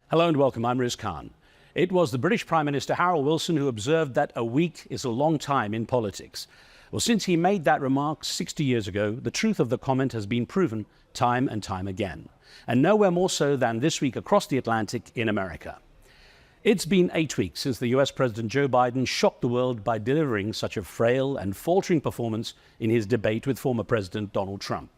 Hello and welcome, I'm Riz Khan. It was the British Prime Minister Harold Wilson who observed that a week is a long time in politics. Well, since he made that remark 60 years ago, the truth of the comment has been proven time and time again. And nowhere more so than this week across the Atlantic in America. It's been 8 weeks since the US President Joe Biden shocked the world by delivering such a frail and faltering performance in his debate with former President Donald Trump.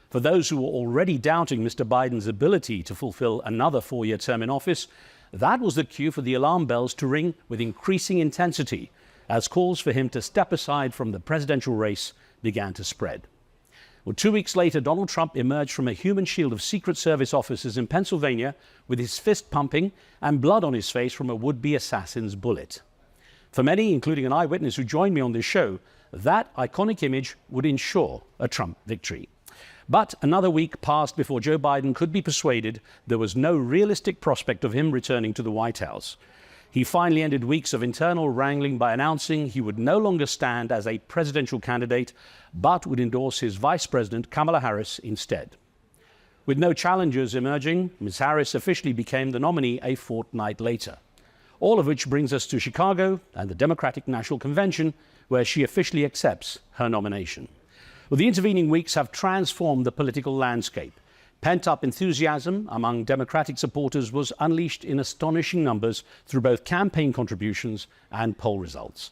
For those who were already doubting Mr. Biden's ability to fulfill another 4-year term in office, that was the cue for the alarm bells to ring with increasing intensity as calls for him to step aside from the presidential race began to spread. Well, 2 weeks later, Donald Trump emerged from a human shield of Secret Service officers in Pennsylvania with his fist pumping and blood on his face from a would-be assassin's bullet. For many, including an eyewitness who joined me on this show, that iconic image would ensure a Trump victory. But another week passed before Joe Biden could be persuaded there was no realistic prospect of him returning to the White House. He finally ended weeks of internal wrangling by announcing he would no longer stand as a presidential candidate, but would endorse his Vice-President Kamala Harris instead. With no challengers emerging, Ms. Harris officially became the nominee a fortnight later. All of which brings us to Chicago and the Democratic National Convention, where she officially accepts her nomination. Well, the intervening weeks have transformed the political landscape. Pent-up enthusiasm among Democratic supporters was unleashed in astonishing numbers through both campaign contributions and poll results.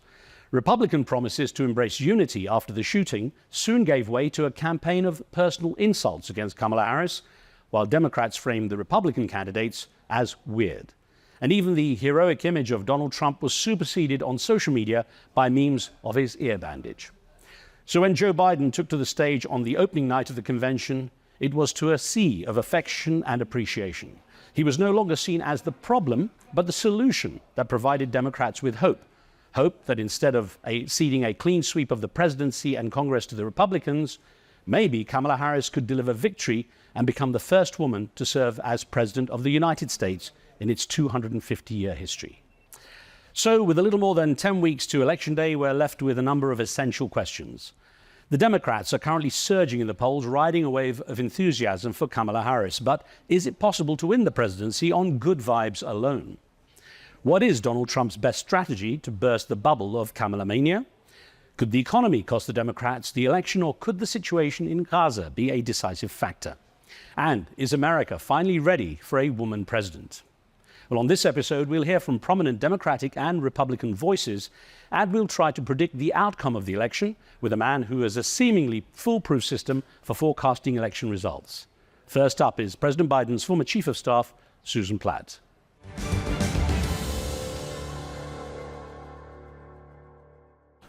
Republican promises to embrace unity after the shooting soon gave way to a campaign of personal insults against Kamala Harris, while Democrats framed the Republican candidates as weird. And even the heroic image of Donald Trump was superseded on social media by memes of his ear bandage. So when Joe Biden took to the stage on the opening night of the convention, it was to a sea of affection and appreciation. He was no longer seen as the problem, but the solution that provided Democrats with hope. Hope that instead of ceding a clean sweep of the presidency and Congress to the Republicans, maybe Kamala Harris could deliver victory and become the first woman to serve as President of the United States in its 250-year history. So, with a little more than 10 weeks to Election Day, we're left with a number of essential questions. The Democrats are currently surging in the polls, riding a wave of enthusiasm for Kamala Harris. But is it possible to win the presidency on good vibes alone? What is Donald Trump's best strategy to burst the bubble of Kamala mania? Could the economy cost the Democrats the election, or could the situation in Gaza be a decisive factor? And is America finally ready for a woman president? Well, on this episode, we'll hear from prominent Democratic and Republican voices, and we'll try to predict the outcome of the election with a man who has a seemingly foolproof system for forecasting election results. First up is President Biden's former Chief of Staff, Susan Platt.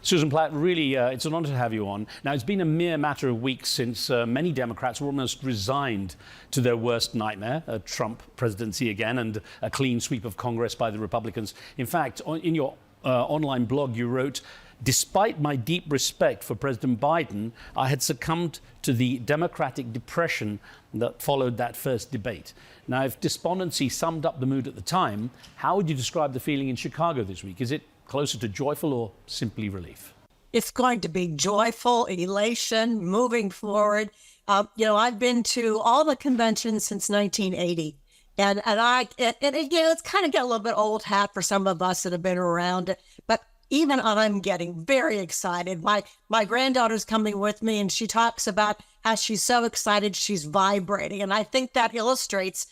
Susan Platt, really, it's an honor to have you on. Now, it's been a mere matter of weeks since many Democrats were almost resigned to their worst nightmare, a Trump presidency again, and a clean sweep of Congress by the Republicans. In fact, in your online blog, you wrote, "Despite my deep respect for President Biden, I had succumbed to the Democratic depression that followed that first debate." Now, if despondency summed up the mood at the time, how would you describe the feeling in Chicago this week? Is it closer to joyful or simply relief? It's going to be joyful, elation, moving forward. I've been to all the conventions since 1980. And it's kind of get a little bit old hat for some of us that have been around it. But even I'm getting very excited. My granddaughter's coming with me, and she talks about how she's so excited, she's vibrating. And I think that illustrates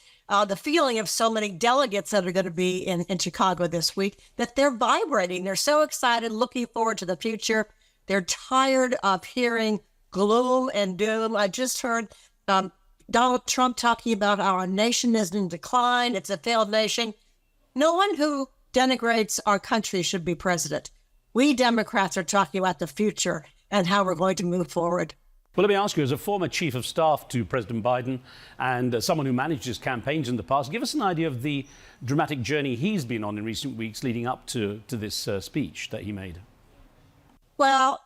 the feeling of so many delegates that are going to be in Chicago this week, that they're vibrating. They're so excited, looking forward to the future. They're tired of hearing gloom and doom. I just heard Donald Trump talking about how our nation is in decline. It's a failed nation. No one who denigrates our country should be president. We Democrats are talking about the future and how we're going to move forward. Well, let me ask you, as a former Chief of Staff to President Biden and someone who managed his campaigns in the past, give us an idea of the dramatic journey he's been on in recent weeks leading up to this speech that he made. Well,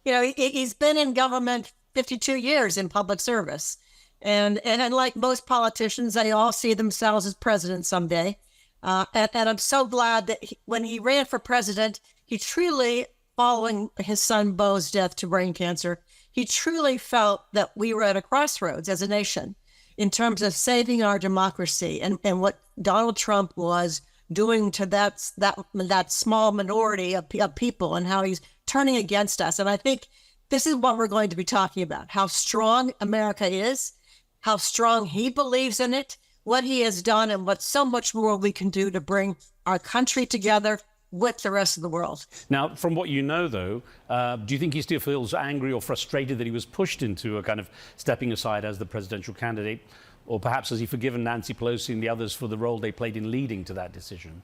he's been in government 52 years in public service. And like most politicians, they all see themselves as president someday. And I'm so glad that when he ran for president, he truly, following his son Beau's death to brain cancer, he truly felt that we were at a crossroads as a nation in terms of saving our democracy and what Donald Trump was doing to that small minority of people, and how he's turning against us. And I think this is what we're going to be talking about: how strong America is, how strong he believes in it, what he has done, and what so much more we can do to bring our country together with the rest of the world. Now, from what you know, though, do you think he still feels angry or frustrated that he was pushed into a kind of stepping aside as the presidential candidate? Or perhaps has he forgiven Nancy Pelosi and the others for the role they played in leading to that decision?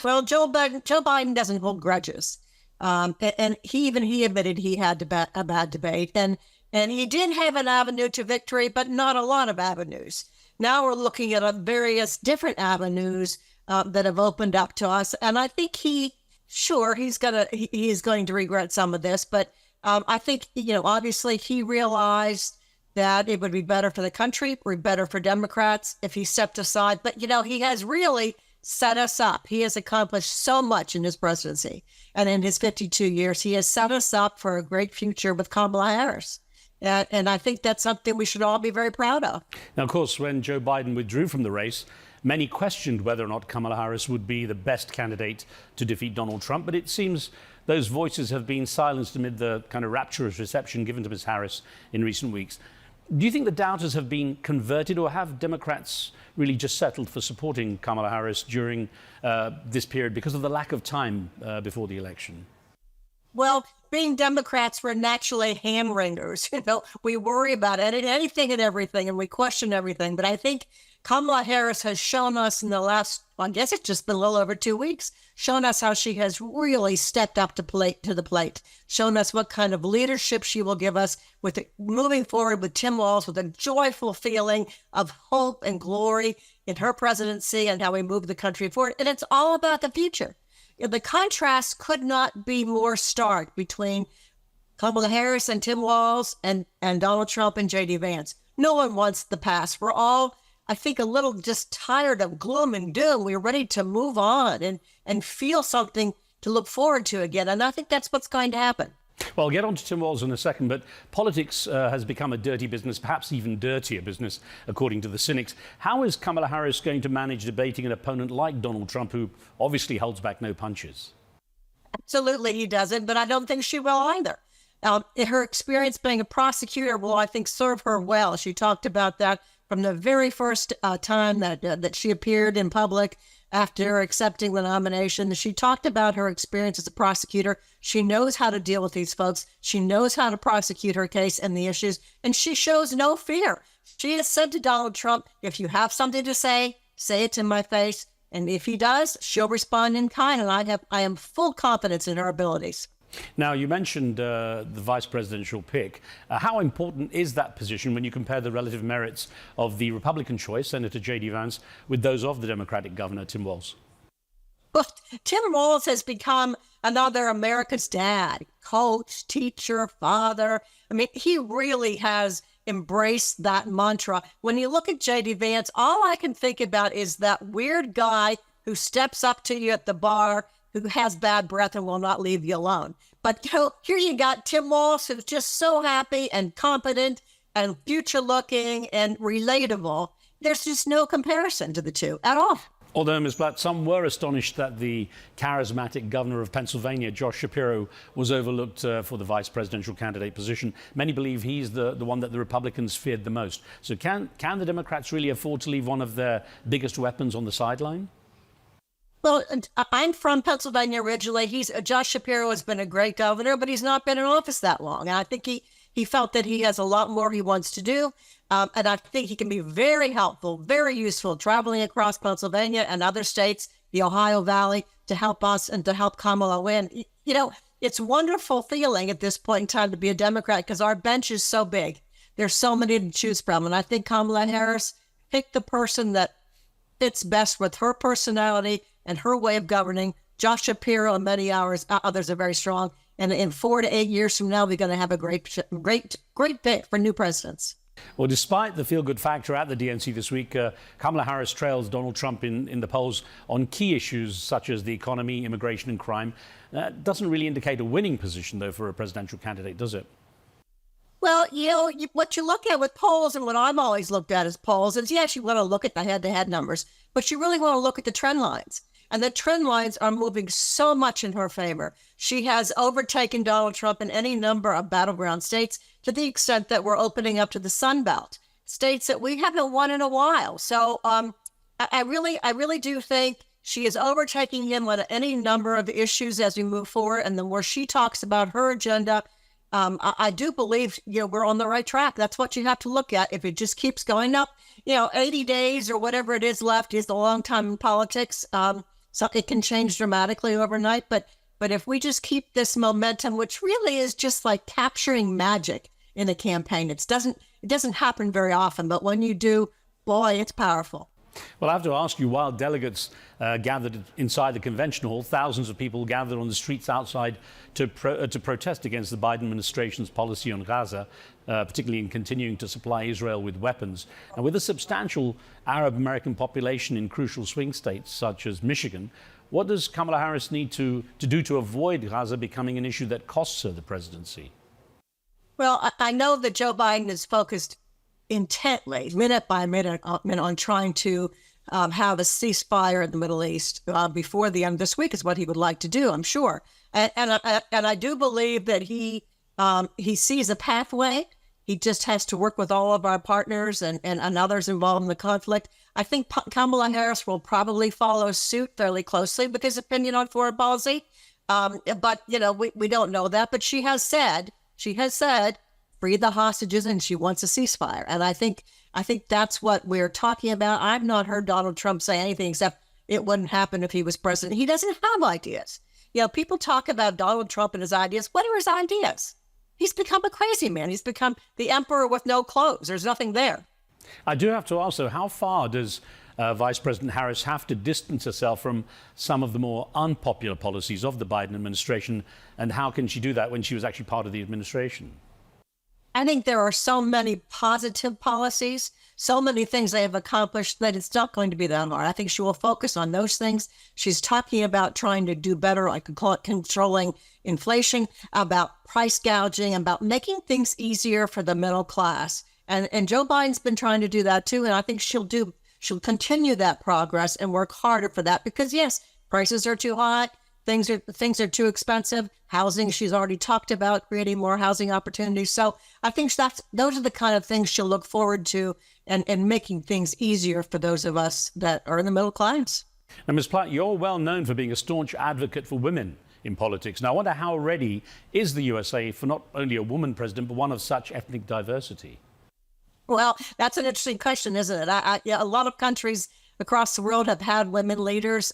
Well, Joe Biden doesn't hold grudges. And he admitted he had a bad debate. And he did have an avenue to victory, but not a lot of avenues. Now we're looking at various different avenues that have opened up to us. And I think he's going to regret some of this. But I think, obviously he realized that it would be better for the country, or better for Democrats if he stepped aside. But, he has really set us up. He has accomplished so much in his presidency. And in his 52 years, he has set us up for a great future with Kamala Harris. And I think that's something we should all be very proud of. Now, of course, when Joe Biden withdrew from the race, many questioned whether or not Kamala Harris would be the best candidate to defeat Donald Trump. But it seems those voices have been silenced amid the kind of rapturous reception given to Ms. Harris in recent weeks. Do you think the doubters have been converted, or have Democrats really just settled for supporting Kamala Harris during this period because of the lack of time before the election? Well, being Democrats, we're naturally hand-wringers. We worry about anything and everything, and we question everything. But I think Kamala Harris has shown us in the last, I guess it's just been a little over 2 weeks, shown us how she has really stepped up to the plate, shown us what kind of leadership she will give us with moving forward with Tim Walz, with a joyful feeling of hope and glory in her presidency and how we move the country forward. And it's all about the future. The contrast could not be more stark between Kamala Harris and Tim Walz and Donald Trump and J.D. Vance. No one wants the past. We're all, I think, a little just tired of gloom and doom. We're ready to move on and feel something to look forward to again. And I think that's what's going to happen. Well, I'll get on to Tim Walz in a second, but politics has become a dirty business, perhaps even dirtier business, according to the cynics. How is Kamala Harris going to manage debating an opponent like Donald Trump, who obviously holds back no punches? Absolutely, he doesn't, but I don't think she will either. Her experience being a prosecutor will, I think, serve her well. She talked about that from the very first time that she appeared in public after accepting the nomination. She talked about her experience as a prosecutor. She knows how to deal with these folks. She knows how to prosecute her case and the issues, and she shows no fear. She has said to Donald Trump, if you have something to say it to my face. And if he does, she'll respond in kind, and I am full confidence in her abilities. Now, you mentioned the vice presidential pick. How important is that position when you compare the relative merits of the Republican choice, Senator J.D. Vance, with those of the Democratic governor, Tim Walz? Well, Tim Walz has become another America's dad, coach, teacher, father. I mean, he really has embraced that mantra. When you look at J.D. Vance, all I can think about is that weird guy who steps up to you at the bar, who has bad breath and will not leave you alone. But here you got Tim Walz, who's just so happy and competent and future-looking and relatable. There's just no comparison to the two at all. Although, Ms. Platt, some were astonished that the charismatic governor of Pennsylvania, Josh Shapiro, was overlooked for the vice presidential candidate position. Many believe he's the one that the Republicans feared the most. So can the Democrats really afford to leave one of their biggest weapons on the sideline? Well, I'm from Pennsylvania originally. Josh Shapiro has been a great governor, but he's not been in office that long. And I think he felt that he has a lot more he wants to do. And I think he can be very helpful, very useful, traveling across Pennsylvania and other states, the Ohio Valley, to help us and to help Kamala win. It's a wonderful feeling at this point in time to be a Democrat because our bench is so big. There's so many to choose from. And I think Kamala Harris picked the person that fits best with her personality and her way of governing. Josh Shapiro and many others are very strong. And in 4 to 8 years from now, we're going to have a great pick for new presidents. Well, despite the feel-good factor at the DNC this week, Kamala Harris trails Donald Trump in the polls on key issues such as the economy, immigration and crime. That doesn't really indicate a winning position, though, for a presidential candidate, does it? Well, what you look at with polls, and what I've always looked at as polls, is yes, you want to look at the head-to-head numbers. but you really want to look at the trend lines. And the trend lines are moving so much in her favor. She has overtaken Donald Trump in any number of battleground states to the extent that we're opening up to the Sun Belt, states that we haven't won in a while. So I really do think she is overtaking him on any number of issues as we move forward. And the more she talks about her agenda, I do believe, we're on the right track. That's what you have to look at. If it just keeps going up, 80 days or whatever it is left is a long time in politics. So it can change dramatically overnight. But if we just keep this momentum, which really is just like capturing magic in a campaign, it doesn't happen very often. But when you do, boy, it's powerful. Well, I have to ask you, while delegates gathered inside the convention hall, thousands of people gathered on the streets outside to protest against the Biden administration's policy on Gaza, particularly in continuing to supply Israel with weapons. And with a substantial Arab American population in crucial swing states such as Michigan, what does Kamala Harris need to do to avoid Gaza becoming an issue that costs her the presidency? Well, I know that Joe Biden is focused intently, minute by minute, on trying to have a ceasefire in the Middle East before the end of this week is what he would like to do, I'm sure. And I do believe that he sees a pathway. He just has to work with all of our partners and others involved in the conflict. I think Kamala Harris will probably follow suit fairly closely with his opinion on foreign policy. But, we don't know that. But she has said, free the hostages, and she wants a ceasefire. And I think that's what we're talking about. I've not heard Donald Trump say anything except it wouldn't happen if he was president. He doesn't have ideas. People talk about Donald Trump and his ideas. What are his ideas? He's become a crazy man. He's become the emperor with no clothes. There's nothing there. I do have to ask, though, how far does Vice President Harris have to distance herself from some of the more unpopular policies of the Biden administration? And how can she do that when she was actually part of the administration? I think there are so many positive policies, so many things they have accomplished that it's not going to be that hard. I think she will focus on those things. She's talking about trying to do better, I could call it controlling inflation, about price gouging, about making things easier for the middle class. And Joe Biden's been trying to do that too. And I think she'll continue that progress and work harder for that because yes, prices are too high. Things are too expensive. Housing, she's already talked about creating more housing opportunities. So I think those are the kind of things she'll look forward to and making things easier for those of us that are in the middle class. Now, Ms. Platt, you're well known for being a staunch advocate for women in politics. Now, I wonder how ready is the USA for not only a woman president, but one of such ethnic diversity? Well, that's an interesting question, isn't it? A lot of countries across the world have had women leaders.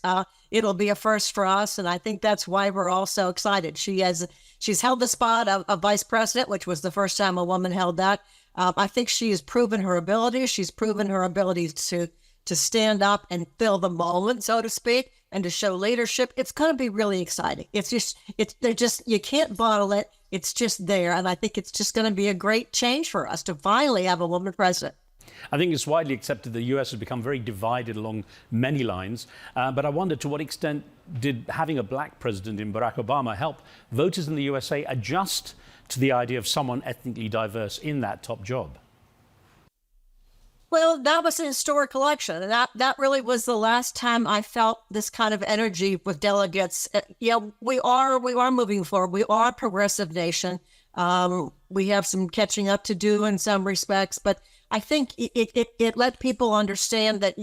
It'll be a first for us, and I think that's why we're all so excited. She's held the spot of vice president, which was the first time a woman held that. I think she has proven her ability. She's proven her ability to stand up and fill the moment, so to speak, and to show leadership. It's going to be really exciting. You can't bottle it. It's just there, and I think it's just going to be a great change for us to finally have a woman president. I think it's widely accepted the US has become very divided along many lines. But I wonder to what extent did having a black president in Barack Obama help voters in the USA adjust to the idea of someone ethnically diverse in that top job? Well, that was an historic election. And that really was the last time I felt this kind of energy with delegates. We are moving forward. We are a progressive nation. We have some catching up to do in some respects, but I think it let people understand that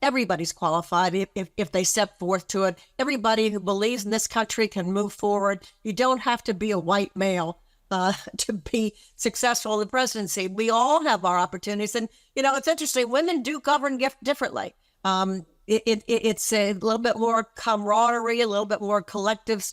everybody's qualified if they step forth to it. Everybody who believes in this country can move forward. You don't have to be a white male to be successful in the presidency. We all have our opportunities. And, it's interesting. Women do govern differently. It's a little bit more camaraderie, a little bit more collective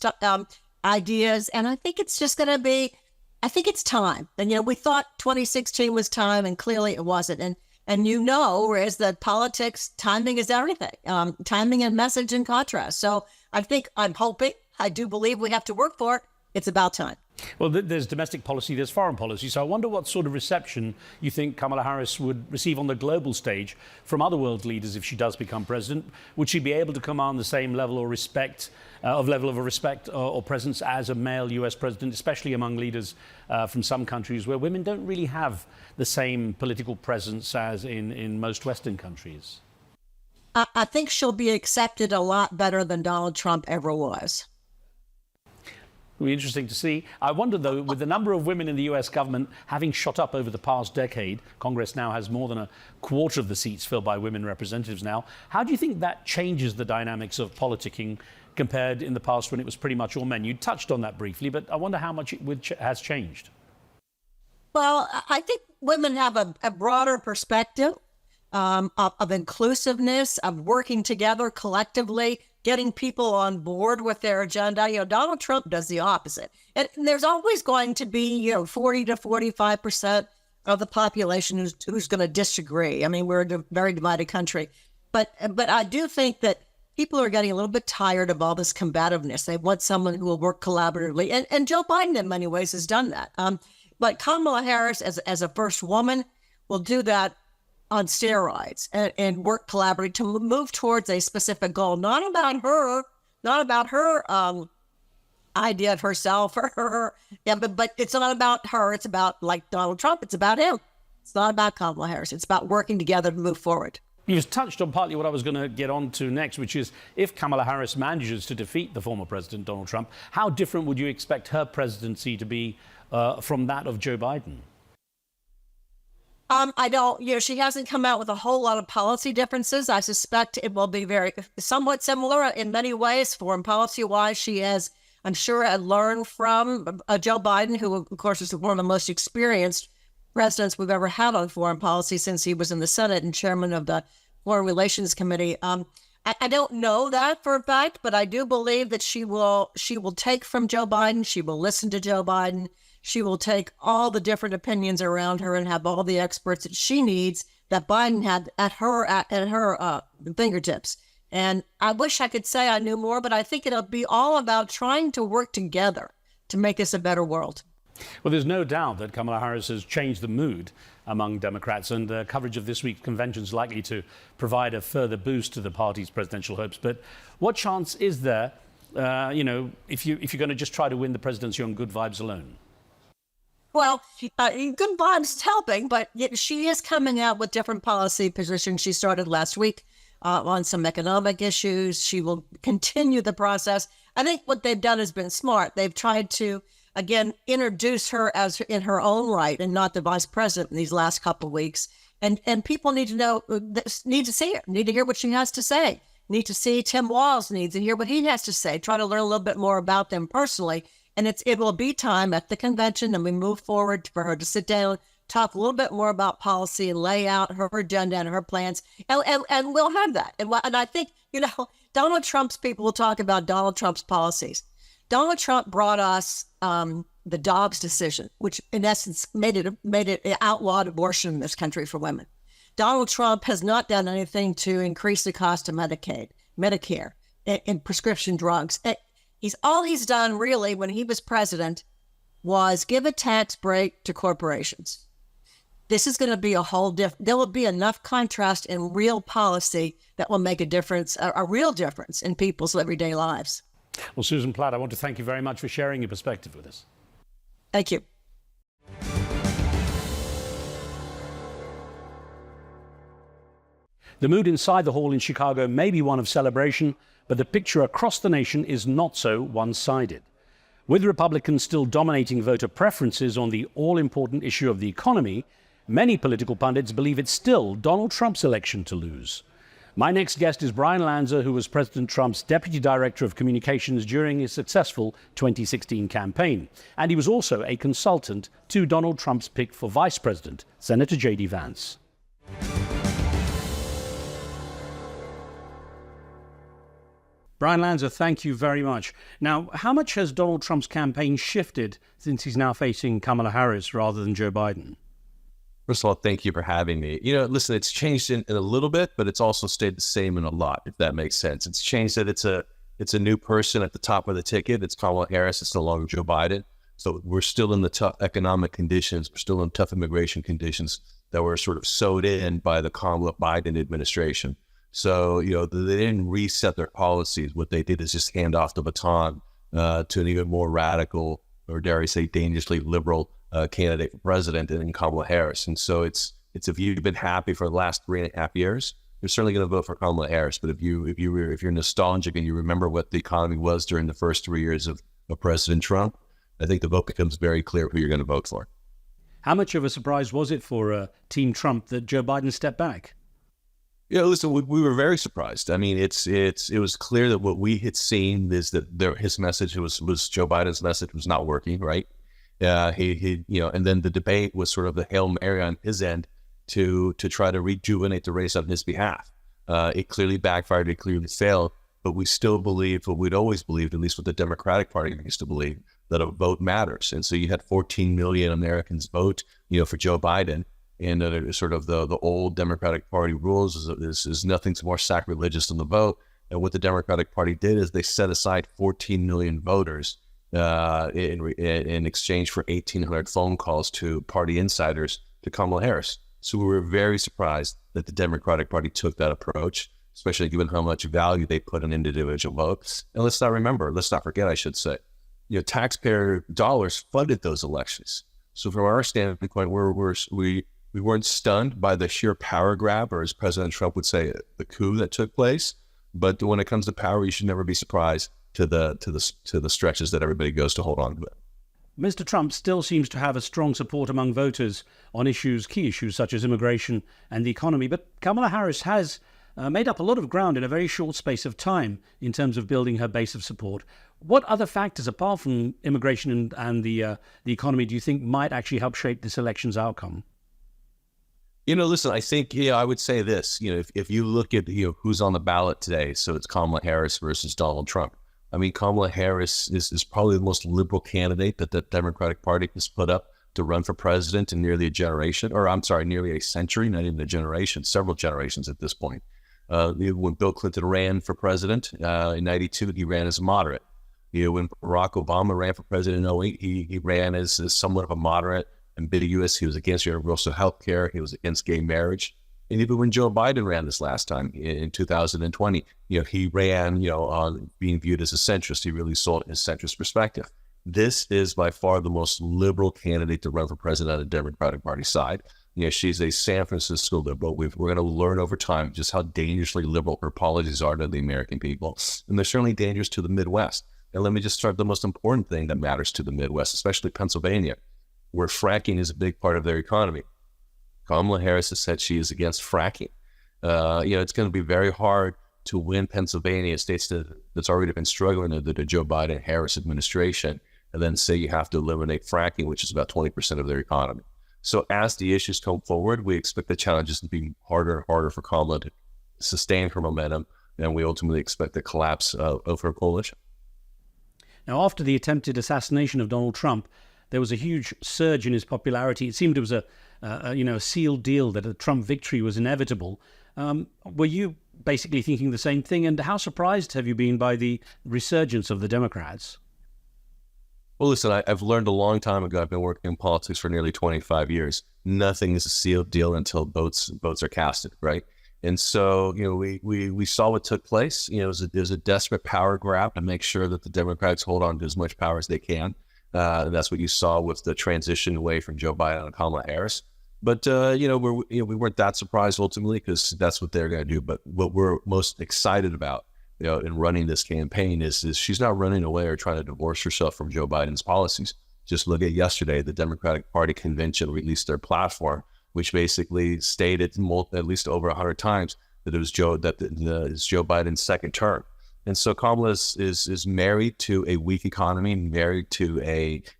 ideas. And I think it's just going to be, I think it's time. And, we thought 2016 was time, and clearly it wasn't. And whereas the politics, timing is everything. Timing and message and contrast. So I'm hoping, I do believe we have to work for it. It's about time. Well, there's domestic policy, there's foreign policy. So I wonder what sort of reception you think Kamala Harris would receive on the global stage from other world leaders if she does become president. Would she be able to command the same level of respect or presence as a male US president, especially among leaders from some countries where women don't really have the same political presence as in most Western countries? I think she'll be accepted a lot better than Donald Trump ever was. It'll be interesting to see. I wonder, though, with the number of women in the US government having shot up over the past decade, Congress now has more than a quarter of the seats filled by women representatives now. How do you think that changes the dynamics of politicking compared in the past when it was pretty much all men? You touched on that briefly, but I wonder how much it has changed. Well, I think women have a broader perspective of inclusiveness, of working together collectively, getting people on board with their agenda. Donald Trump does the opposite. And there's always going to be, 40 to 45% of the population who's going to disagree. I mean, we're a very divided country. But I do think that people are getting a little bit tired of all this combativeness. They want someone who will work collaboratively. And Joe Biden, in many ways, has done that. But Kamala Harris, as a first woman, will do that on steroids and work collaboratively to move towards a specific goal, not about her idea of herself or her, but it's not about her. It's about, like Donald Trump, it's about him. It's not about Kamala Harris. It's about working together to move forward. You've touched on partly what I was going to get on to next, which is if Kamala Harris manages to defeat the former president, Donald Trump, how different would you expect her presidency to be from that of Joe Biden? I don't, she hasn't come out with a whole lot of policy differences. I suspect it will be somewhat similar in many ways. Foreign policy-wise, she has, I'm sure, learned from Joe Biden, who, of course, is one of the most experienced presidents we've ever had on foreign policy since he was in the Senate and chairman of the Foreign Relations Committee. I don't know that for a fact, but I do believe that she will take from Joe Biden. She will listen to Joe Biden. She will take all the different opinions around her and have all the experts that she needs that Biden had at her fingertips. And I wish I could say I knew more, but I think it'll be all about trying to work together to make this a better world. Well, there's no doubt that Kamala Harris has changed the mood among Democrats, and coverage of this week's convention is likely to provide a further boost to the party's presidential hopes. But what chance is there, if you're going to just try to win the presidency on good vibes alone? Well, good vibes is helping, but she is coming out with different policy positions. She started last week on some economic issues. She will continue the process. I think what they've done has been smart. They've tried to, again, introduce her as in her own right and not the vice president in these last couple of weeks. And people need to see her, need to hear what she has to say, need to see Tim Walz, needs to hear what he has to say, try to learn a little bit more about them personally. And it will be time at the convention, and we move forward for her to sit down, talk a little bit more about policy and lay out her agenda and her plans. And we'll have that. And I think, Donald Trump's people will talk about Donald Trump's policies. Donald Trump brought us the Dobbs decision, which in essence made it outlawed abortion in this country for women. Donald Trump has not done anything to increase the cost of Medicare, and prescription drugs. All he's done really when he was president was give a tax break to corporations. This is going to be there will be enough contrast in real policy that will make a difference, a real difference in people's everyday lives. Well, Susan Platt, I want to thank you very much for sharing your perspective with us. Thank you. The mood inside the hall in Chicago may be one of celebration, but the picture across the nation is not so one-sided. With Republicans still dominating voter preferences on the all-important issue of the economy, many political pundits believe it's still Donald Trump's election to lose. My next guest is Bryan Lanza, who was President Trump's Deputy Director of Communications during his successful 2016 campaign. And he was also a consultant to Donald Trump's pick for Vice President, Senator J.D. Vance. Bryan Lanza, thank you very much. Now, how much has Donald Trump's campaign shifted since he's now facing Kamala Harris rather than Joe Biden? First of all, thank you for having me. Listen, it's changed in a little bit, but it's also stayed the same in a lot, if that makes sense. It's changed that it's a new person at the top of the ticket. It's Kamala Harris. It's no longer Joe Biden. So we're still in the tough economic conditions. We're still in tough immigration conditions that were sort of sewed in by the Kamala Biden administration. So, they didn't reset their policies. What they did is just hand off the baton to an even more radical, or dare I say dangerously liberal candidate for president in Kamala Harris. And so it's if you've been happy for the last 3.5 years they're certainly going to vote for Kamala Harris. But if you're nostalgic and you remember what the economy was during the first 3 years of President Trump, I think the vote becomes very clear who you're going to vote for. How much of a surprise was it for Team Trump that Joe Biden stepped back? Yeah, listen, we were very surprised. I mean, it was clear that what we had seen is that his message was Joe Biden's message was not working, right? He and then the debate was sort of the Hail Mary on his end to try to rejuvenate the race on his behalf. It clearly backfired. It clearly failed. But we still believe what we'd always believed, at least what the Democratic Party used to believe, that a vote matters. And so you had 14 million Americans vote, for Joe Biden. And sort of the old Democratic Party rules is nothing more sacrilegious than the vote. And what the Democratic Party did is they set aside 14 million voters in exchange for 1,800 phone calls to party insiders to Kamala Harris. So we were very surprised that the Democratic Party took that approach, especially given how much value they put on individual votes. And let's not forget, I should say, taxpayer dollars funded those elections. So from our standpoint, we weren't stunned by the sheer power grab, or as President Trump would say, the coup that took place. But when it comes to power, you should never be surprised to the stretches that everybody goes to hold on to it. Mr. Trump still seems to have a strong support among voters on key issues such as immigration and the economy. But Kamala Harris has made up a lot of ground in a very short space of time in terms of building her base of support. What other factors, apart from immigration and the economy, do you think might actually help shape this election's outcome? Listen, I think, I would say this, if you look at, who's on the ballot today, so it's Kamala Harris versus Donald Trump. I mean, Kamala Harris is probably the most liberal candidate that the Democratic Party has put up to run for president in nearly a century, not even a generation, several generations at this point. When Bill Clinton ran for president in 92, he ran as a moderate. When Barack Obama ran for president in 08, he ran as somewhat of a moderate, ambiguous. He was against universal health care. He was against gay marriage. And even when Joe Biden ran this last time in 2020, he ran, on being viewed as a centrist. He really sold his centrist perspective. This is by far the most liberal candidate to run for president on the Democratic Party side. She's a San Francisco liberal. We're going to learn over time just how dangerously liberal her policies are to the American people. And they're certainly dangerous to the Midwest. And let me just start the most important thing that matters to the Midwest, especially Pennsylvania, where fracking is a big part of their economy. Kamala Harris has said she is against fracking. It's going to be very hard to win Pennsylvania, states that's already been struggling under the Joe Biden-Harris administration, and then say you have to eliminate fracking, which is about 20% of their economy. So as the issues come forward, we expect the challenges to be harder and harder for Kamala to sustain her momentum, and we ultimately expect the collapse of her coalition. Now, after the attempted assassination of Donald Trump, there was a huge surge in his popularity. It seemed it was a sealed deal that a Trump victory was inevitable. Were you basically thinking the same thing? And how surprised have you been by the resurgence of the Democrats? Well, listen, I've learned a long time ago. I've been working in politics for nearly 25 years. Nothing is a sealed deal until votes are casted, right? And so, we saw what took place. It was a desperate power grab to make sure that the Democrats hold on to as much power as they can. And that's what you saw with the transition away from Joe Biden and Kamala Harris. But, we weren't that surprised ultimately because that's what they're going to do. But what we're most excited about, in running this campaign is she's not running away or trying to divorce herself from Joe Biden's policies. Just look at yesterday, the Democratic Party convention released their platform, which basically stated at least over 100 times that it was Joe Biden's second term. And so Kamala is married to a weak economy, married to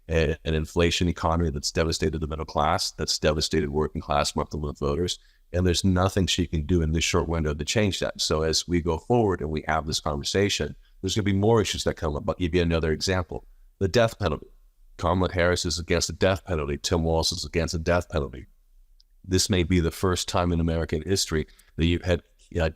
an inflation economy that's devastated the middle class, that's devastated working class month-to-month voters. And there's nothing she can do in this short window to change that. So as we go forward and we have this conversation, there's going to be more issues that come up. I'll give you another example. The death penalty. Kamala Harris is against the death penalty. Tim Walz is against the death penalty. This may be the first time in American history that you've had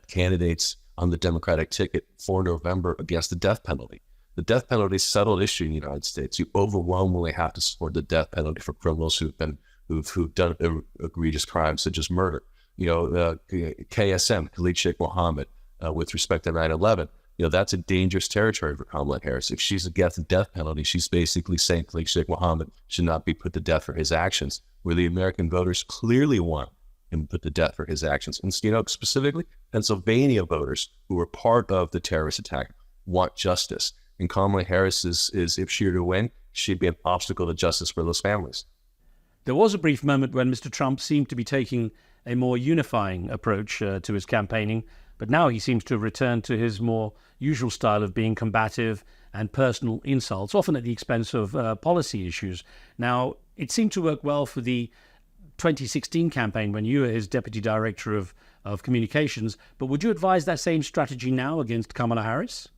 candidates on the Democratic ticket for November against the death penalty. The death penalty is a settled issue in the United States. You overwhelmingly have to support the death penalty for criminals who've done egregious crimes such as murder. KSM, Khalid Sheikh Mohammed, with respect to 9/11, that's a dangerous territory for Kamala Harris. If she's against the death penalty, she's basically saying Khalid Sheikh Mohammed should not be put to death for his actions, where the American voters clearly want him put to death for his actions. And, you know, specifically, Pennsylvania voters who were part of the terrorist attack want justice. And Kamala Harris is if she were to win, she'd be an obstacle to justice for those families. There was a brief moment when Mr. Trump seemed to be taking a more unifying approach to his campaigning, but now he seems to have returned to his more usual style of being combative and personal insults, often at the expense of policy issues. Now, it seemed to work well for the 2016 campaign when you were his deputy director of communications, but would you advise that same strategy now against Kamala Harris?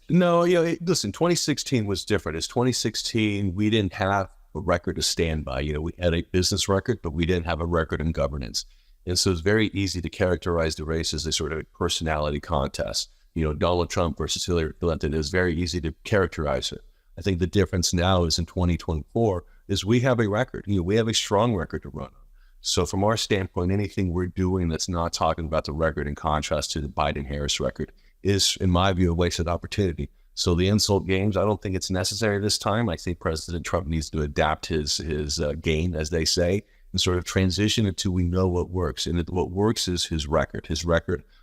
No, you know, listen, 2016 was different. As 2016, we didn't have a record to stand by. You know, we had a business record, but we didn't have a record in governance. And so it's very easy to characterize the race as a sort of personality contest. You know, Donald Trump versus Hillary Clinton is very easy to characterize it. I think the difference now is in 2024 is we have a record. You know, we have a strong record to run on. So from our standpoint, anything we're doing that's not talking about the record in contrast to the Biden-Harris record is, in my view, a wasted opportunity. So the insult games, I don't think it's necessary this time. I think President Trump needs to adapt his game, as they say, and sort of transition it to we know what works. And what works is his record,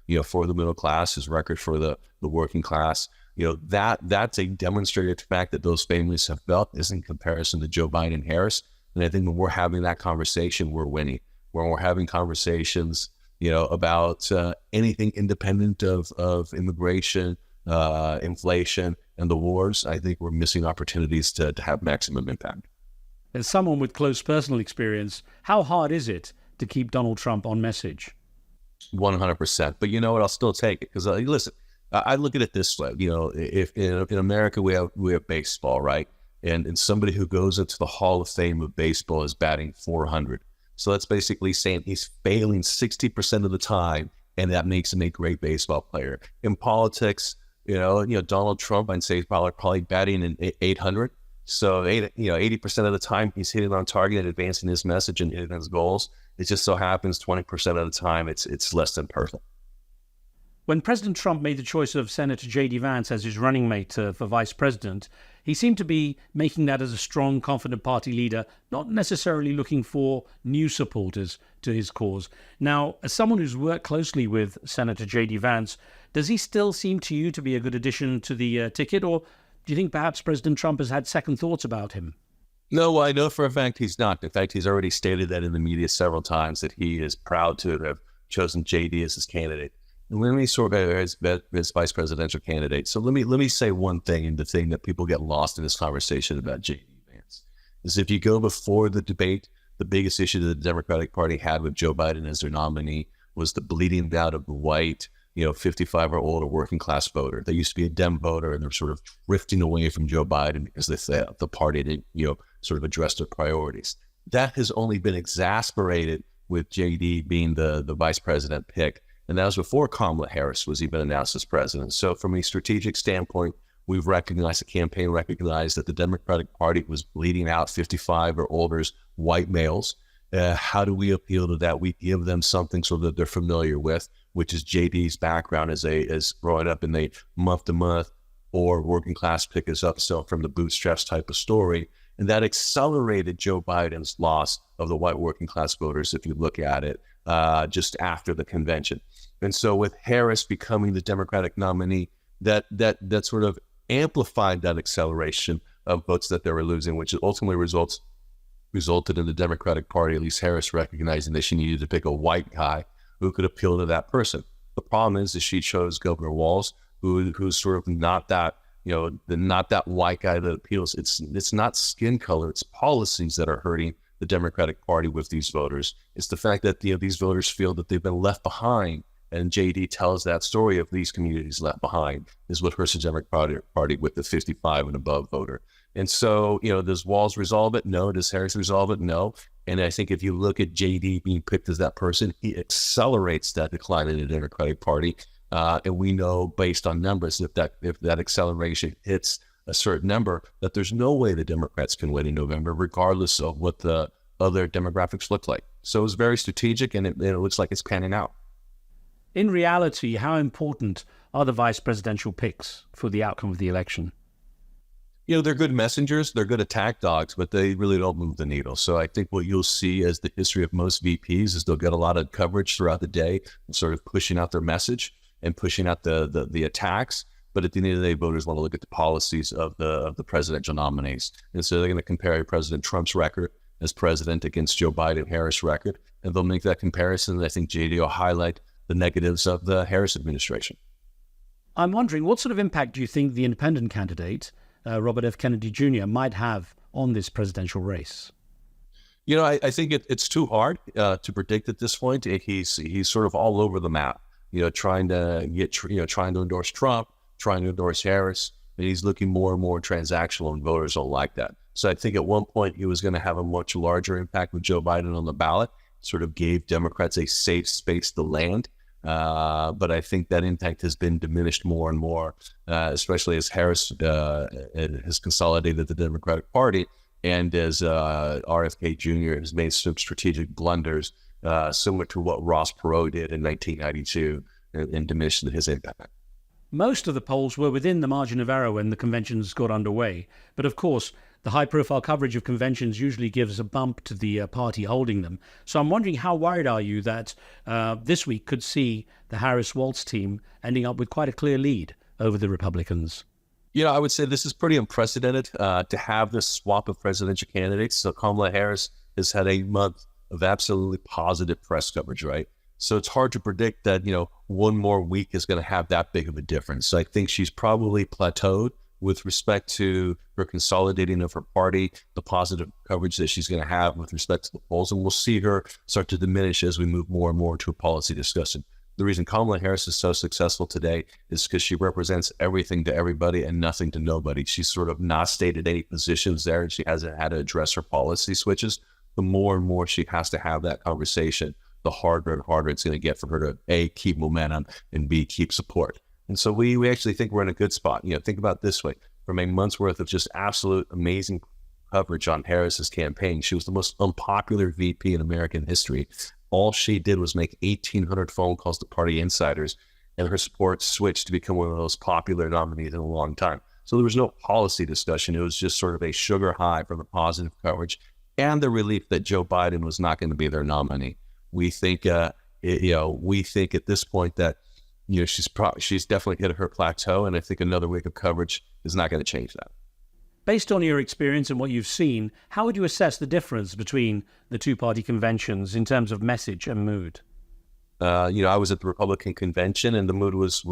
you know, for the middle class, his record for the working class. You know, that's a demonstrated fact that those families have felt is in comparison to Joe Biden and Harris. And I think when we're having that conversation, we're winning. When we're having conversations, you know, about anything independent of immigration, inflation, and the wars, I think we're missing opportunities to have maximum impact. As someone with close personal experience, how hard is it to keep Donald Trump on message? 100%. But you know what? I'll still take it because listen, I look at it this way. You know, if in America we have baseball, right? And somebody who goes into the Hall of Fame of baseball is batting 400. So that's basically saying he's failing 60% of the time, and that makes him a great baseball player. In politics, you know, Donald Trump, I'd say, is probably batting in 800. So 80% of the time he's hitting on target and advancing his message and hitting his goals. It just so happens 20% of the time it's less than perfect. When President Trump made the choice of Senator J.D. Vance as his running mate for vice president, he seemed to be making that as a strong, confident party leader, not necessarily looking for new supporters to his cause. Now, as someone who's worked closely with Senator J.D. Vance, does he still seem to you to be a good addition to the ticket, or do you think perhaps President Trump has had second thoughts about him? No, I know for a fact he's not. In fact, he's already stated that in the media several times that he is proud to have chosen J.D. as his candidate. And let me sort of as vice presidential candidate. So let me say one thing, and the thing that people get lost in this conversation about J.D. Vance is if you go before the debate, the biggest issue that the Democratic Party had with Joe Biden as their nominee was the bleeding out of the white, 55 or older working class voter. They used to be a Dem voter, and they're sort of drifting away from Joe Biden because they felt the party didn't, sort of address their priorities. That has only been exacerbated with JD being the vice president pick. And that was before Kamala Harris was even announced as president. So from a strategic standpoint, we've recognized, the campaign recognized that the Democratic Party was bleeding out 55 or older white males. How do we appeal to that? We give them something so that they're familiar with, which is JD's background as growing up in a month-to-month or working class pick us up, so from the bootstraps type of story. And that accelerated Joe Biden's loss of the white working class voters, if you look at it, just after the convention. And so with Harris becoming the Democratic nominee, that sort of amplified that acceleration of votes that they were losing, which ultimately resulted in the Democratic Party, at least Harris, recognizing that she needed to pick a white guy who could appeal to that person. The problem is that she chose Governor Walz, who's sort of not that, not that white guy that appeals. It's not skin color, it's policies that are hurting the Democratic Party with these voters. It's the fact that these voters feel that they've been left behind, and JD tells that story of these communities left behind is what hurts the Democratic Party with the 55 and above voter. And so, does Walz resolve it? No. Does Harris resolve it? No. And I think if you look at JD being picked as that person, he accelerates that decline in the Democratic Party. And we know based on numbers, if that acceleration hits a certain number, that there's no way the Democrats can win in November, regardless of what the other demographics look like. So it's very strategic, and it looks like it's panning out. In reality, how important are the vice presidential picks for the outcome of the election? They're good messengers, they're good attack dogs, but they really don't move the needle. So I think what you'll see as the history of most VPs is they'll get a lot of coverage throughout the day, sort of pushing out their message and pushing out the attacks. But at the end of the day, voters want to look at the policies of the presidential nominees. And so they're going to compare President Trump's record as president against Joe Biden Harris record. And they'll make that comparison. And I think JD will highlight the negatives of the Harris administration. I'm wondering, what sort of impact do you think the independent candidate, Robert F. Kennedy Jr., might have on this presidential race? I think it's too hard to predict at this point. He's sort of all over the map, trying to endorse Trump, trying to endorse Harris, and he's looking more and more transactional, and voters don't like that. So I think at one point he was going to have a much larger impact with Joe Biden on the ballot, sort of gave Democrats a safe space to land. But I think that impact has been diminished more and more, especially as Harris has consolidated the Democratic Party, and as RFK Jr. has made some strategic blunders, similar to what Ross Perot did in 1992, and diminished his impact. Most of the polls were within the margin of error when the conventions got underway. But of course, the high-profile coverage of conventions usually gives a bump to the party holding them. So I'm wondering, how worried are you that this week could see the Harris-Walz team ending up with quite a clear lead over the Republicans? I would say this is pretty unprecedented to have this swap of presidential candidates. So Kamala Harris has had a month of absolutely positive press coverage, right? So it's hard to predict that, one more week is going to have that big of a difference. So I think she's probably plateaued with respect to her consolidating of her party, the positive coverage that she's going to have with respect to the polls. And we'll see her start to diminish as we move more and more into a policy discussion. The reason Kamala Harris is so successful today is because she represents everything to everybody and nothing to nobody. She's sort of not stated any positions there, and she hasn't had to address her policy switches. The more and more she has to have that conversation, the harder and harder it's going to get for her to A, keep momentum, and B, keep support. And so we actually think we're in a good spot. Think about it this way. From a month's worth of just absolute amazing coverage on Harris's campaign, she was the most unpopular VP in American history. All she did was make 1,800 phone calls to party insiders, and her support switched to become one of the most popular nominees in a long time. So there was no policy discussion. It was just sort of a sugar high from the positive coverage and the relief that Joe Biden was not going to be their nominee. We think, we think at this point that, she's definitely hit her plateau, and I think another week of coverage is not going to change that. Based on your experience and what you've seen, how would you assess the difference between the two-party conventions in terms of message and mood? I was at the Republican convention, and the mood was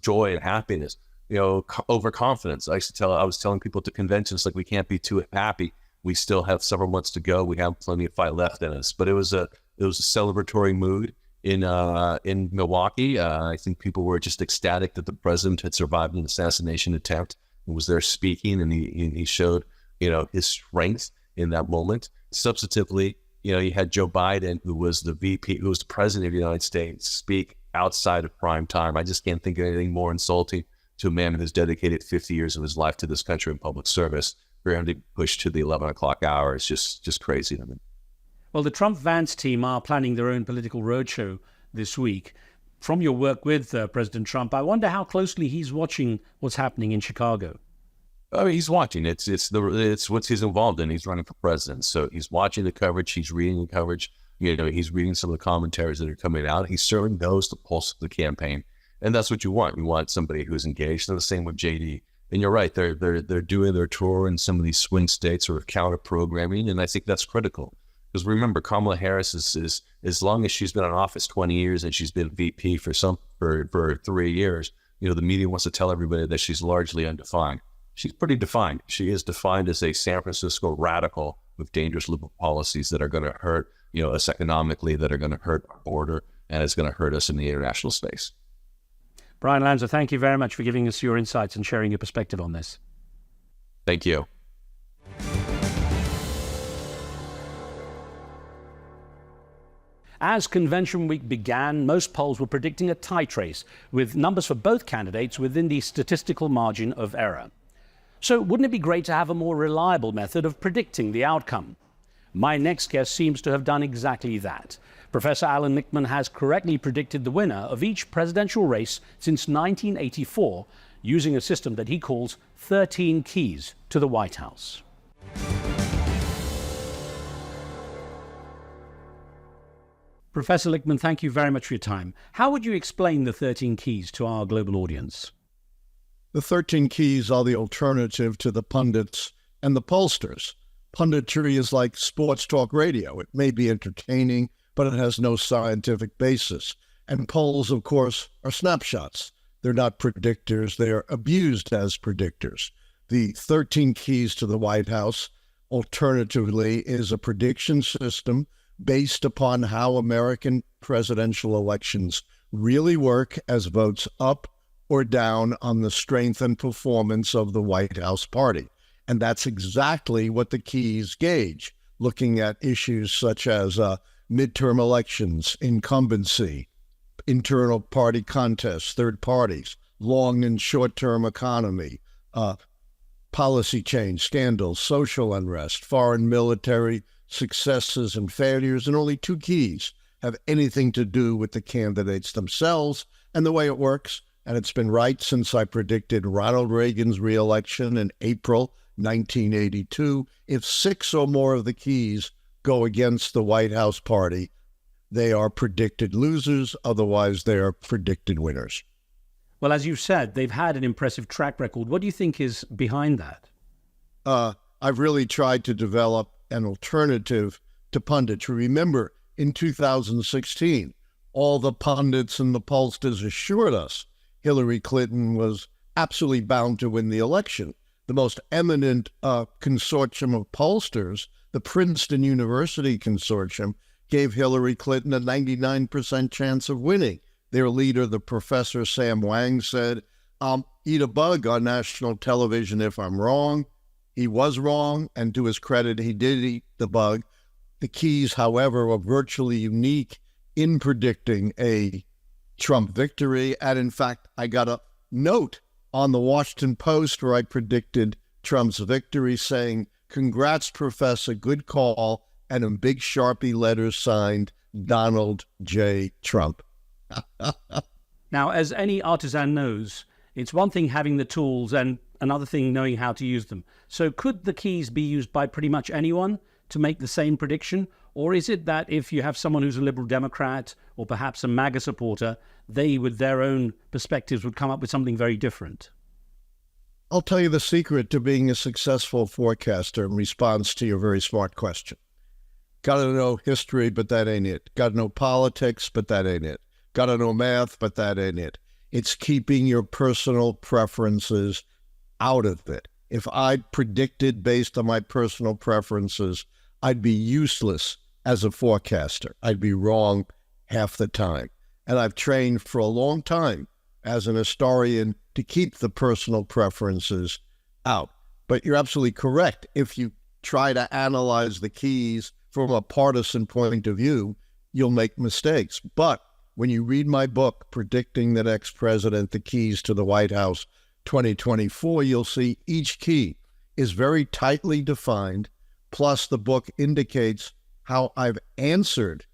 joy and happiness. Overconfidence. I was telling people at the conventions, like, we can't be too happy. We still have several months to go. We have plenty of fight left in us. But it was a celebratory mood in Milwaukee. I think people were just ecstatic that the president had survived an assassination attempt and was there speaking, and he showed his strength in that moment. Substantively, you had Joe Biden, who was the VP, who was the president of the United States, speak outside of prime time. I just can't think of anything more insulting to a man who has dedicated 50 years of his life to this country in public service. For him to push to the 11 o'clock hour is just crazy to me. Well, the Trump-Vance team are planning their own political roadshow this week. From your work with President Trump, I wonder how closely he's watching what's happening in Chicago. I mean, he's watching. It's what he's involved in. He's running for president, so he's watching the coverage. He's reading the coverage. He's reading some of the commentaries that are coming out. He certainly knows the pulse of the campaign, and that's what you want. You want somebody who's engaged. And the same with JD. And you're right. They're doing their tour in some of these swing states, sort of counter programming, and I think that's critical. Because remember, Kamala Harris is as long as she's been in office 20 years and she's been VP for 3 years, the media wants to tell everybody that she's largely undefined. She's pretty defined. She is defined as a San Francisco radical with dangerous liberal policies that are going to hurt, us economically, that are going to hurt our border, and it's going to hurt us in the international space. Bryan Lanza, thank you very much for giving us your insights and sharing your perspective on this. Thank you. As convention week began, most polls were predicting a tight race, with numbers for both candidates within the statistical margin of error. So wouldn't it be great to have a more reliable method of predicting the outcome? My next guest seems to have done exactly that. Professor Alan Nickman has correctly predicted the winner of each presidential race since 1984, using a system that he calls 13 keys to the White House. Professor Lichtman, thank you very much for your time. How would you explain the 13 keys to our global audience? The 13 keys are the alternative to the pundits and the pollsters. Punditry is like sports talk radio. It may be entertaining, but it has no scientific basis. And polls, of course, are snapshots. They're not predictors. They are abused as predictors. The 13 keys to the White House, alternatively, is a prediction system based upon how American presidential elections really work as votes up or down on the strength and performance of the White House party. And that's exactly what the keys gauge, looking at issues such as midterm elections, incumbency, internal party contests, third parties, long and short-term economy, policy change, scandals, social unrest, foreign military successes and failures, and only 2 keys have anything to do with the candidates themselves and the way it works. And it's been right since I predicted Ronald Reagan's re-election in April 1982. If 6 or more of the keys go against the White House party, they are predicted losers. Otherwise, they are predicted winners. Well, as you said, they've had an impressive track record. What do you think is behind that? I've really tried to develop an alternative to punditry. Remember, in 2016, all the pundits and the pollsters assured us Hillary Clinton was absolutely bound to win the election. The most eminent consortium of pollsters, the Princeton University Consortium, gave Hillary Clinton a 99% chance of winning. Their leader, the professor Sam Wang, said, "I'll eat a bug on national television if I'm wrong." He was wrong, and to his credit, he did eat the bug. The keys, however, were virtually unique in predicting a Trump victory. And in fact, I got a note on the Washington Post where I predicted Trump's victory saying, "Congrats, Professor, good call," and in big Sharpie letters signed, Donald J. Trump. Now, as any artisan knows, it's one thing having the tools and another thing knowing how to use them. So could the keys be used by pretty much anyone to make the same prediction? Or is it that if you have someone who's a liberal Democrat or perhaps a MAGA supporter, they, with their own perspectives, would come up with something very different? I'll tell you the secret to being a successful forecaster in response to your very smart question. Got to know history, but that ain't it. Got to know politics, but that ain't it. Got to know math, but that ain't it. It's keeping your personal preferences out of it. If I predicted based on my personal preferences, I'd be useless as a forecaster. I'd be wrong half the time. And I've trained for a long time as an historian to keep the personal preferences out. But you're absolutely correct. If you try to analyze the keys from a partisan point of view, you'll make mistakes. But when you read my book, Predicting the Next President, The Keys to the White House 2024, you'll see each key is very tightly defined. Plus, the book indicates how I've answered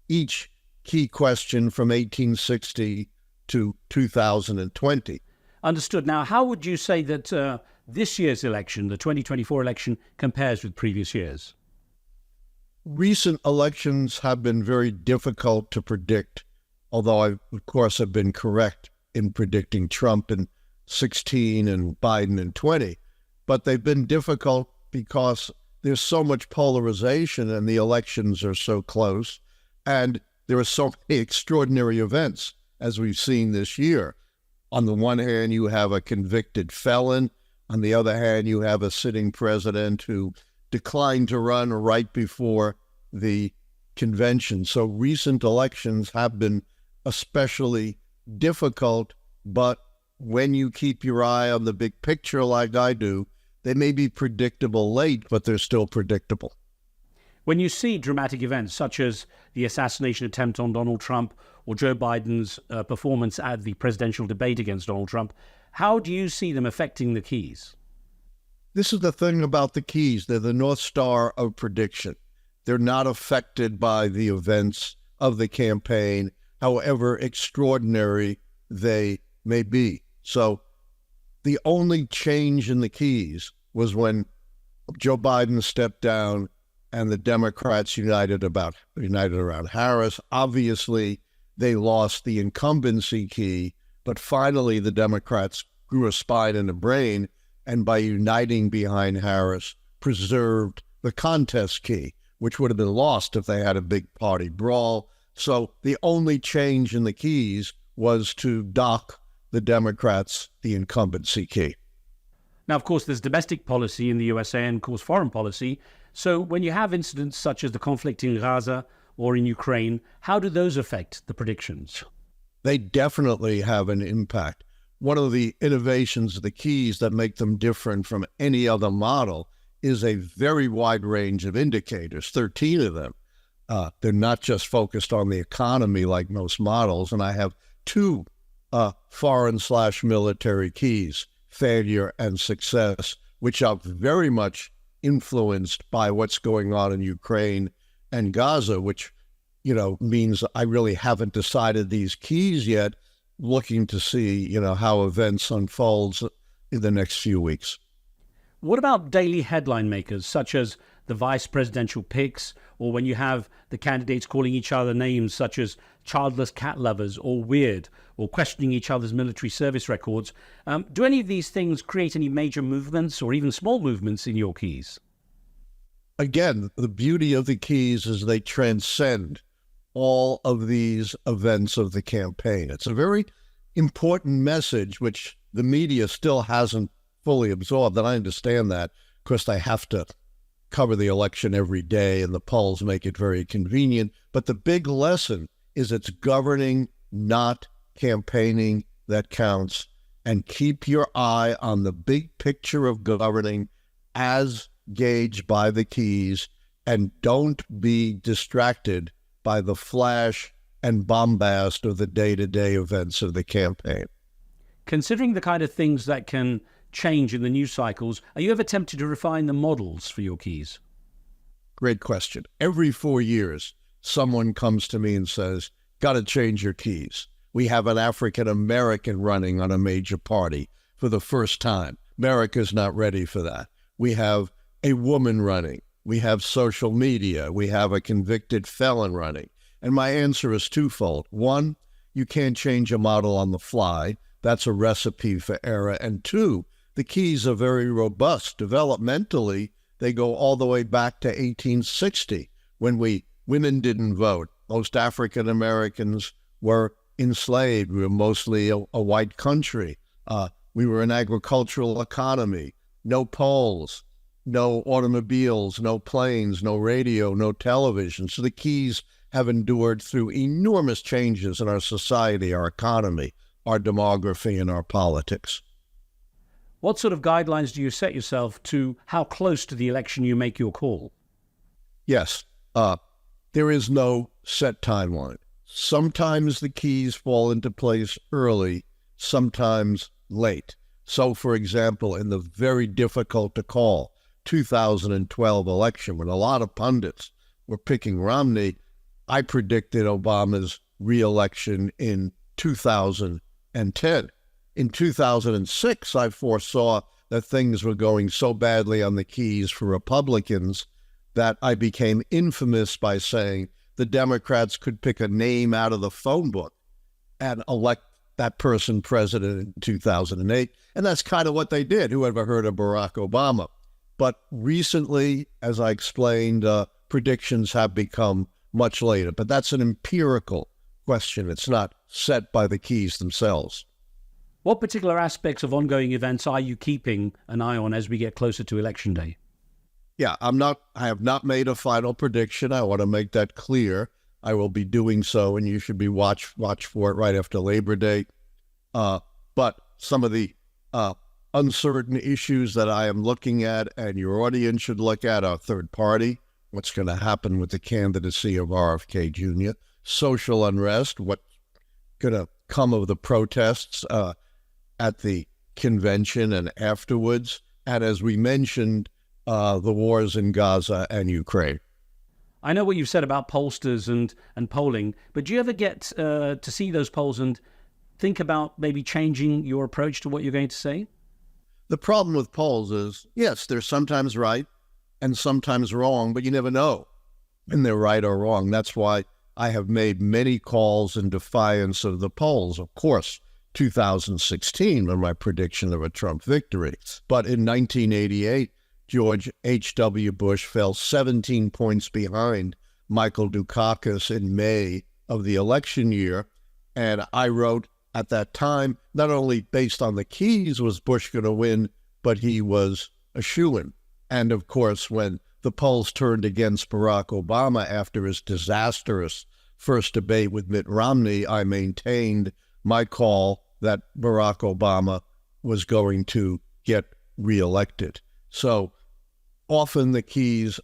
each key question from 1860 to 2020. Understood. Now, how would you say that this year's election, the 2024 election, compares with previous years? Recent elections have been very difficult to predict, although I, of course, have been correct in predicting Trump in 16 and Biden in 20. But they've been difficult because there's so much polarization and the elections are so close. And there are so many extraordinary events, as we've seen this year. On the one hand, you have a convicted felon. On the other hand, you have a sitting president who declined to run right before the convention. So recent elections have been especially difficult, but when you keep your eye on the big picture like I do, they may be predictable late, but they're still predictable. When you see dramatic events such as the assassination attempt on Donald Trump or Joe Biden's performance at the presidential debate against Donald Trump, how do you see them affecting the keys? This is the thing about the keys. They're the North Star of prediction. They're not affected by the events of the campaign, however extraordinary they may be. So The only change in the keys was when Joe Biden stepped down and the Democrats united around Harris. Obviously, they lost the incumbency key, but finally the Democrats grew a spine and a brain, and by uniting behind Harris, preserved the contest key, which would have been lost if they had a big party brawl. So the only change in the keys was to dock the Democrats the incumbency key. Now, of course, there's domestic policy in the USA and, of course, foreign policy. So when you have incidents such as the conflict in Gaza or in Ukraine, how do those affect the predictions? They definitely have an impact. One of the innovations of the keys that make them different from any other model is a very wide range of indicators, 13 of them. They're not just focused on the economy like most models. And I have two foreign/military keys, failure and success, which are very much influenced by what's going on in Ukraine and Gaza, which, means I really haven't decided these keys yet, looking to see, how events unfolds in the next few weeks. What about daily headline makers, such as the vice presidential picks, or when you have the candidates calling each other names such as childless cat lovers or weird, or questioning each other's military service records? Do any of these things create any major movements or even small movements in your keys? Again, the beauty of the keys is they transcend all of these events of the campaign. It's a very important message, which the media still hasn't fully absorbed, and I understand that because they have to cover the election every day and the polls make it very convenient. But the big lesson is it's governing, not campaigning, that counts. And keep your eye on the big picture of governing as gauged by the keys, and don't be distracted by the flash and bombast of the day-to-day events of the campaign. Considering the kind of things that can change in the news cycles, are you ever tempted to refine the models for your keys? Great question. Every 4 years, someone comes to me and says, got to change your keys. We have an African American running on a major party for the first time. America's not ready for that. We have a woman running. We have social media. We have a convicted felon running. And my answer is twofold. One, you can't change a model on the fly. That's a recipe for error. And two, the keys are very robust. Developmentally, they go all the way back to 1860 when women didn't vote. Most African Americans were enslaved. We were mostly a white country. We were an agricultural economy. No polls, no automobiles, no planes, no radio, no television. So the keys have endured through enormous changes in our society, our economy, our demography, and our politics. What sort of guidelines do you set yourself to how close to the election you make your call? Yes, there is no set timeline. Sometimes the keys fall into place early, sometimes late. So, for example, in the very difficult to call 2012 election, when a lot of pundits were picking Romney, I predicted Obama's re-election in 2010. In 2006, I foresaw that things were going so badly on the keys for Republicans that I became infamous by saying the Democrats could pick a name out of the phone book and elect that person president in 2008. And that's kind of what they did. Who ever heard of Barack Obama? But recently, as I explained, predictions have become much later. But that's an empirical question. It's not set by the keys themselves. What particular aspects of ongoing events are you keeping an eye on as we get closer to Election Day? Yeah, I have not made a final prediction. I want to make that clear. I will be doing so, and you should be watch for it right after Labor Day. But some of the uncertain issues that I am looking at and your audience should look at are third party, what's going to happen with the candidacy of RFK Jr., social unrest, what's going to come of the protests at the convention and afterwards, and as we mentioned, the wars in Gaza and Ukraine. I know what you've said about pollsters and polling, but do you ever get to see those polls and think about maybe changing your approach to what you're going to say? The problem with polls is, yes, they're sometimes right and sometimes wrong, but you never know when they're right or wrong. That's why I have made many calls in defiance of the polls. Of course, 2016 was my prediction of a Trump victory. But in 1988, George H.W. Bush fell 17 points behind Michael Dukakis in May of the election year. And I wrote at that time, not only based on the keys was Bush going to win, but he was a shoo-in. And of course, when the polls turned against Barack Obama after his disastrous first debate with Mitt Romney, I maintained my call that Barack Obama was going to get reelected. So often the keys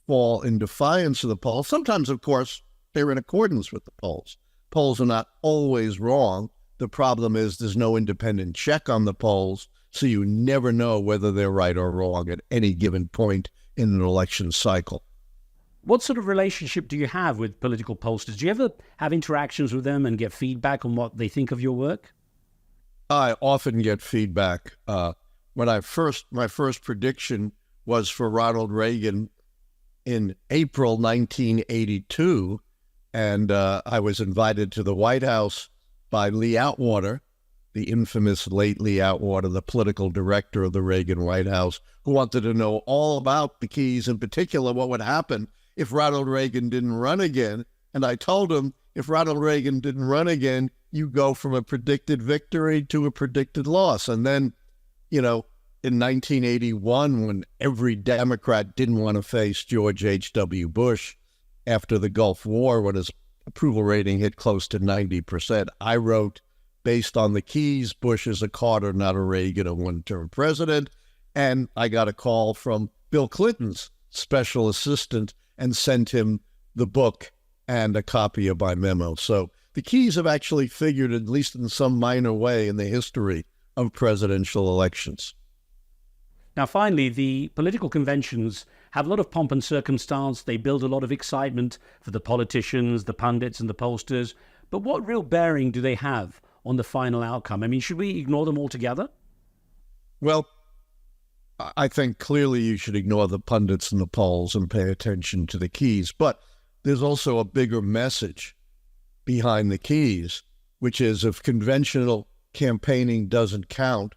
fall in defiance of the polls. Sometimes, of course, they're in accordance with the polls. Polls are not always wrong. The problem is there's no independent check on the polls, so you never know whether they're right or wrong at any given point in an election cycle. What sort of relationship do you have with political pollsters? Do you ever have interactions with them and get feedback on what they think of your work? I often get feedback. My first prediction was for Ronald Reagan in April 1982, and I was invited to the White House by Lee Atwater, the infamous late Lee Atwater, the political director of the Reagan White House, who wanted to know all about the keys, in particular what would happen if Ronald Reagan didn't run again. And I told him, if Ronald Reagan didn't run again, you go from a predicted victory to a predicted loss. And then, in 1981, when every Democrat didn't want to face George H.W. Bush after the Gulf War, when his approval rating hit close to 90%, I wrote, based on the keys, Bush is a Carter, not a Reagan, a one-term president. And I got a call from Bill Clinton's special assistant and sent him the book and a copy of my memo. So the keys have actually figured, at least in some minor way, in the history of presidential elections. Now, finally, the political conventions have a lot of pomp and circumstance. They build a lot of excitement for the politicians, the pundits, and the pollsters. But what real bearing do they have on the final outcome? I mean, should we ignore them altogether? Well, I think clearly you should ignore the pundits and the polls and pay attention to the keys. But there's also a bigger message behind the keys, which is if conventional campaigning doesn't count,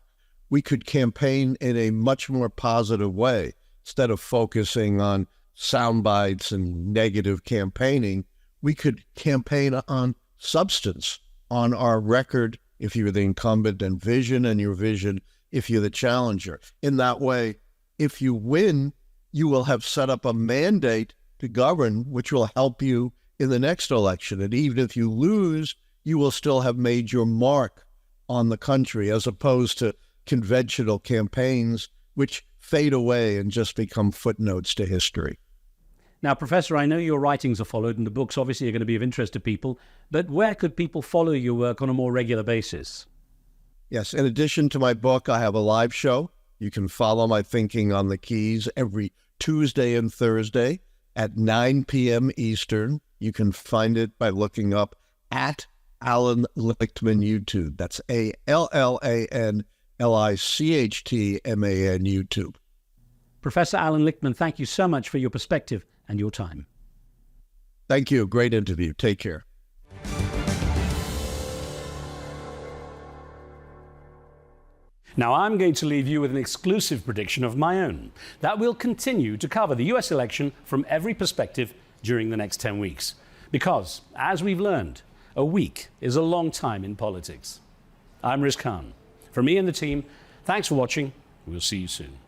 we could campaign in a much more positive way. Instead of focusing on sound bites and negative campaigning, we could campaign on substance, on our record, if you're the incumbent, and vision, and your vision if you're the challenger. In that way, if you win, you will have set up a mandate to govern, which will help you in the next election. And even if you lose, you will still have made your mark on the country, as opposed to conventional campaigns, which fade away and just become footnotes to history. Now, Professor, I know your writings are followed, and the books obviously are going to be of interest to people, but where could people follow your work on a more regular basis? Yes, in addition to my book, I have a live show. You can follow my thinking on the keys every Tuesday and Thursday at 9 p.m. Eastern. You can find it by looking up at Alan Lichtman YouTube. That's ALLANLICHTMAN YouTube. Professor Alan Lichtman, thank you so much for your perspective and your time. Thank you. Great interview. Take care. Now, I'm going to leave you with an exclusive prediction of my own that will continue to cover the US election from every perspective during the next 10 weeks. Because, as we've learned, a week is a long time in politics. I'm Riz Khan. From me and the team, thanks for watching. We'll see you soon.